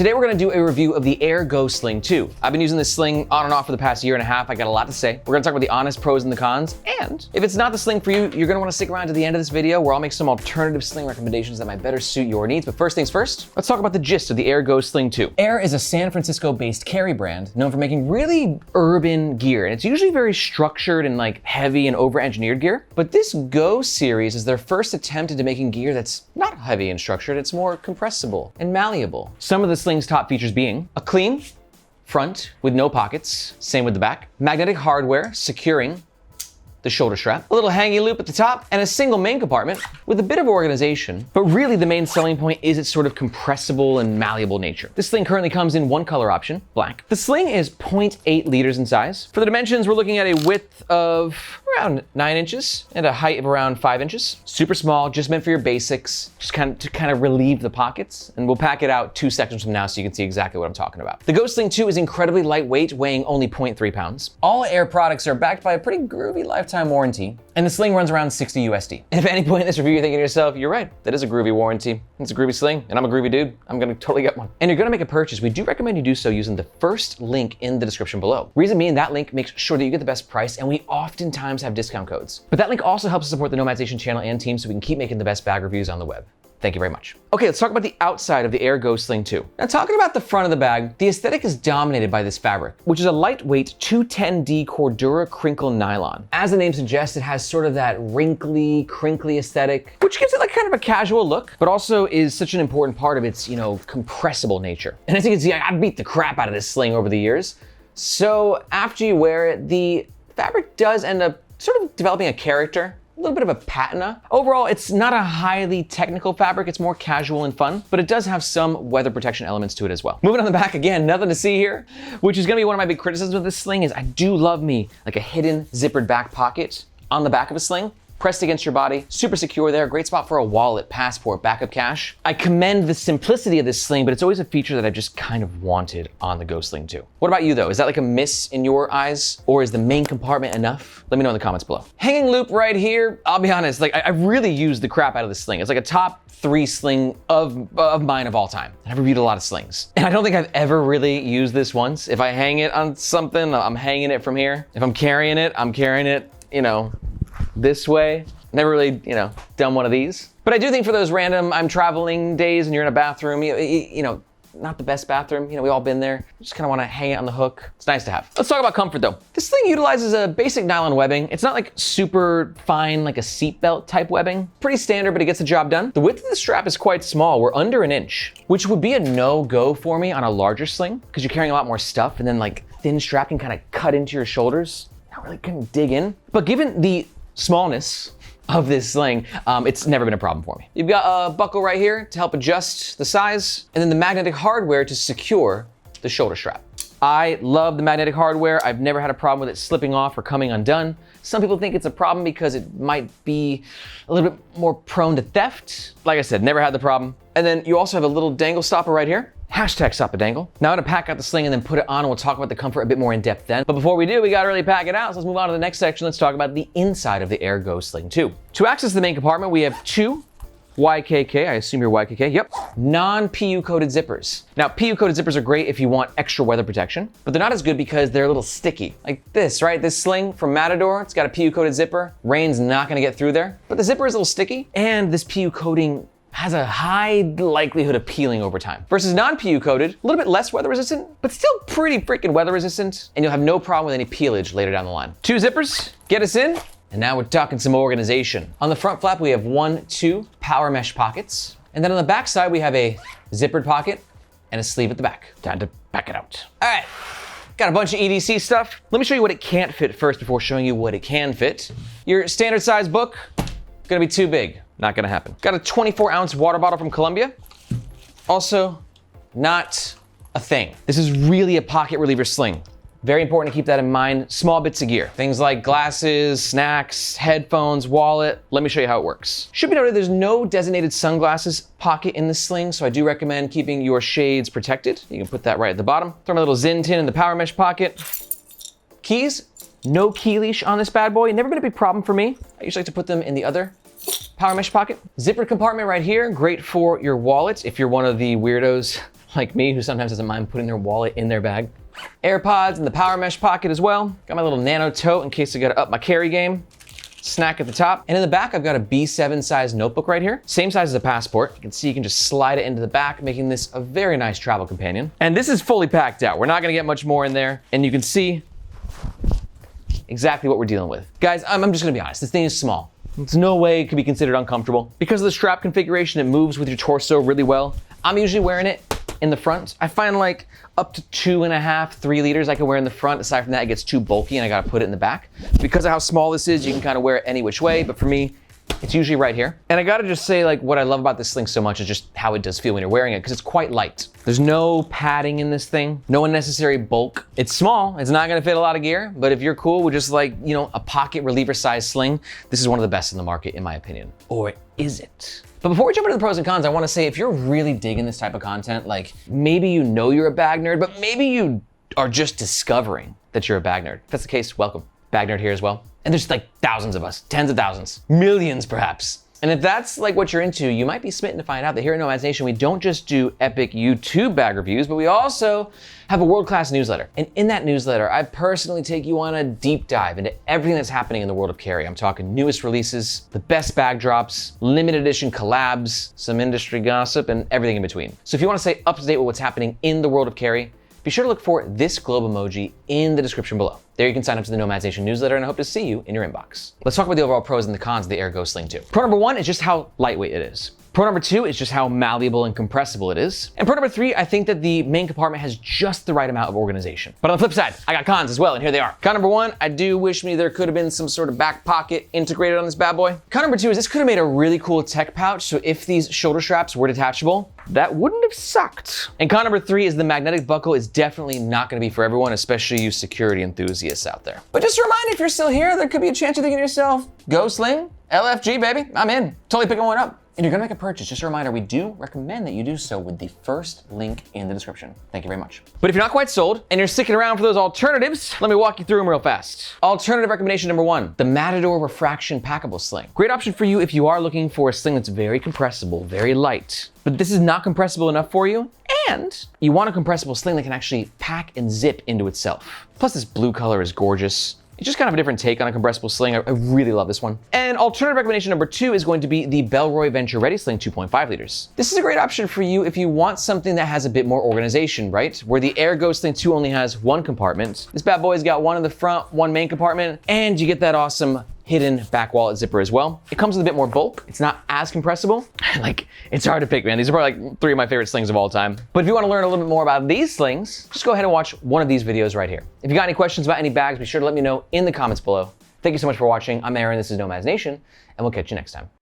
Today we're gonna do a review of the Aer Go Sling 2. I've been using this sling on and off for the past year and a half. I got a lot to say. We're gonna talk about the honest pros and the cons, and if it's not the sling for you, you're gonna wanna stick around to the end of this video where I'll make some alternative sling recommendations that might better suit your needs. But first things first, let's talk about the gist of the Aer Go Sling 2. Aer is a San Francisco-based carry brand known for making really urban gear, and it's usually very structured and like heavy and over-engineered gear. But this Go series is their first attempt into making gear that's not heavy and structured, it's more compressible and malleable. Some of the sling's top features being a clean front with no pockets, same with the back, magnetic hardware securing the shoulder strap, a little hangy loop at the top, and a single main compartment with a bit of organization. But really the main selling point is its sort of compressible and malleable nature. This sling currently comes in one color option, black. The sling is 0.8 liters in size. For the dimensions, we're looking at a width of around 9 inches and a height of around 5 inches. Super small, just meant for your basics, just to kind of relieve the pockets. And we'll pack it out 2 sections from now so you can see exactly what I'm talking about. The Go Sling 2 is incredibly lightweight, weighing only 0.3 pounds. All Aer products are backed by a pretty groovy lifetime warranty, and the sling runs around 60 USD. And if at any point in this review you're thinking to yourself, you're right, that is a groovy warranty. It's a groovy sling, and I'm a groovy dude. I'm gonna totally get one. And you're gonna make a purchase, we do recommend you do so using the first link in the description below. Reason being, that link makes sure that you get the best price, and we oftentimes have discount codes. But that link also helps us support the Nomadization channel and team so we can keep making the best bag reviews on the web. Thank you very much. Okay, let's talk about the outside of the Aer Go Sling 2. Now, talking about the front of the bag, the aesthetic is dominated by this fabric, which is a lightweight 210D Cordura crinkle nylon. As the name suggests, it has sort of that wrinkly, crinkly aesthetic, which gives it like kind of a casual look, but also is such an important part of its, compressible nature. And as you can see, I beat the crap out of this sling over the years. So after you wear it, the fabric does end up sort of developing a character, a little bit of a patina. Overall, it's not a highly technical fabric, it's more casual and fun, but it does have some weather protection elements to it as well. Moving on the back, again, nothing to see here, which is gonna be one of my big criticisms of this sling is I do love me like a hidden zippered back pocket on the back of a sling. Pressed against your body, super secure there, great spot for a wallet, passport, backup cash. I commend the simplicity of this sling, but it's always a feature that I've just kind of wanted on the Go Sling 2. What about you though? Is that like a miss in your eyes? Or is the main compartment enough? Let me know in the comments below. Hanging loop right here, I'll be honest, like I really used the crap out of this sling. It's like a top 3 sling of mine of all time. I've reviewed a lot of slings. And I don't think I've ever really used this once. If I hang it on something, I'm hanging it from here. If I'm carrying it, this way. Never really, done one of these. But I do think for those random I'm traveling days and you're in a bathroom, not the best bathroom, we all been there. You just kind of want to hang it on the hook. It's nice to have. Let's talk about comfort though. This thing utilizes a basic nylon webbing. It's not like super fine, like a seatbelt type webbing. Pretty standard, but it gets the job done. The width of the strap is quite small. We're under 1 inch, which would be a no-go for me on a larger sling because you're carrying a lot more stuff and then like thin strap can kind of cut into your shoulders. Not really can dig in. But given the smallness of this sling, it's never been a problem for me. You've got a buckle right here to help adjust the size, and then the magnetic hardware to secure the shoulder strap. I love the magnetic hardware. I've never had a problem with it slipping off or coming undone. Some people think it's a problem because it might be a little bit more prone to theft. Like I said, never had the problem. And then you also have a little dangle stopper right here. Hashtag stop a dangle. Now I'm gonna pack out the sling and then put it on and we'll talk about the comfort a bit more in depth then. But before we do, we gotta really pack it out. So let's move on to the next section. Let's talk about the inside of the Aer Go Sling 2. To access the main compartment, we have 2 YKK, I assume you're YKK, yep, non-PU coated zippers. Now, PU coated zippers are great if you want extra weather protection, but they're not as good because they're a little sticky. Like this, right? This sling from Matador, it's got a PU coated zipper. Rain's not gonna get through there, but the zipper is a little sticky, and this PU coating has a high likelihood of peeling over time. Versus non-PU coated, a little bit less weather resistant, but still pretty freaking weather resistant, and you'll have no problem with any peelage later down the line. 2 zippers, get us in, and now we're talking some organization. On the front flap, we have 1, 2 power mesh pockets, and then on the back side, we have a zippered pocket and a sleeve at the back. Time to pack it out. All right, got a bunch of EDC stuff. Let me show you what it can't fit first before showing you what it can fit. Your standard size book, gonna be too big. Not gonna happen. Got a 24-ounce water bottle from Colombia. Also, not a thing. This is really a pocket reliever sling. Very important to keep that in mind. Small bits of gear. Things like glasses, snacks, headphones, wallet. Let me show you how it works. Should be noted there's no designated sunglasses pocket in the sling, so I do recommend keeping your shades protected. You can put that right at the bottom. Throw my little Zinn tin in the power mesh pocket. Keys, no key leash on this bad boy. Never been a big problem for me. I usually like to put them in the other power mesh pocket. Zipper compartment right here, great for your wallet if you're one of the weirdos like me, who sometimes doesn't mind putting their wallet in their bag. AirPods in the power mesh pocket as well. Got my little nano tote in case I gotta up my carry game. Snack at the top. And in the back, I've got a B7 size notebook right here. Same size as a passport. You can see you can just slide it into the back, making this a very nice travel companion. And this is fully packed out. We're not gonna get much more in there. And you can see exactly what we're dealing with. Guys, I'm just gonna be honest, this thing is small. There's no way it could be considered uncomfortable. Because of the strap configuration, it moves with your torso really well. I'm usually wearing it in the front. I find like up to 2.5, 3 liters I can wear in the front. Aside from that, it gets too bulky and I gotta put it in the back. Because of how small this is, you can kind of wear it any which way, but for me, it's usually right here. And I gotta just say, like, what I love about this sling so much is just how it does feel when you're wearing it, because it's quite light. There's no padding in this thing, no unnecessary bulk. It's small, it's not gonna fit a lot of gear, but if you're cool with just like, you know, a pocket reliever size sling, this is one of the best in the market, in my opinion. Or is it? But before we jump into the pros and cons, I wanna say, if you're really digging this type of content, like maybe you know you're a bag nerd, but maybe you are just discovering that you're a bag nerd. If that's the case, welcome. Bag nerd here as well. And there's like thousands of us, tens of thousands, millions perhaps. And if that's like what you're into, you might be smitten to find out that here at Nomads Nation, we don't just do epic YouTube bag reviews, but we also have a world-class newsletter. And in that newsletter, I personally take you on a deep dive into everything that's happening in the world of carry. I'm talking newest releases, the best bag drops, limited edition collabs, some industry gossip, and everything in between. So if you want to stay up to date with what's happening in the world of carry, be sure to look for this globe emoji in the description below. There you can sign up to the Nomads Nation newsletter, and I hope to see you in your inbox. Let's talk about the overall pros and the cons of the Aer Go Sling 2. Pro number 1 is just how lightweight it is. Pro number 2 is just how malleable and compressible it is. And pro number 3, I think that the main compartment has just the right amount of organization. But on the flip side, I got cons as well, and here they are. Con number 1, I do wish me there could have been some sort of back pocket integrated on this bad boy. Con number 2 is this could have made a really cool tech pouch, so if these shoulder straps were detachable, that wouldn't have sucked. And con number 3 is the magnetic buckle is definitely not gonna be for everyone, especially you security enthusiasts out there. But just a reminder, if you're still here, there could be a chance you're thinking to yourself, Go Sling, LFG baby, I'm in. Totally picking one up. And you're gonna make a purchase, just a reminder, we do recommend that you do so with the first link in the description. Thank you very much. But if you're not quite sold and you're sticking around for those alternatives, let me walk you through them real fast. Alternative recommendation number 1, the Matador Refraction Packable Sling. Great option for you if you are looking for a sling that's very compressible, very light, but this is not compressible enough for you, and you want a compressible sling that can actually pack and zip into itself. Plus this blue color is gorgeous. It's just kind of a different take on a compressible sling. I really love this one. And alternative recommendation number 2 is going to be the Bellroy Venture Ready Sling 2.5 liters. This is a great option for you if you want something that has a bit more organization, right? Where the Aer Go Sling 2 only has 1 compartment. This bad boy's got 1 in the front, 1 main compartment, and you get that awesome hidden back wallet zipper as well. It comes with a bit more bulk. It's not as compressible. Like, it's hard to pick, man. These are probably like 3 of my favorite slings of all time. But if you want to learn a little bit more about these slings, just go ahead and watch one of these videos right here. If you got any questions about any bags, be sure to let me know in the comments below. Thank you so much for watching. I'm Aaron, this is Nomads Nation, and we'll catch you next time.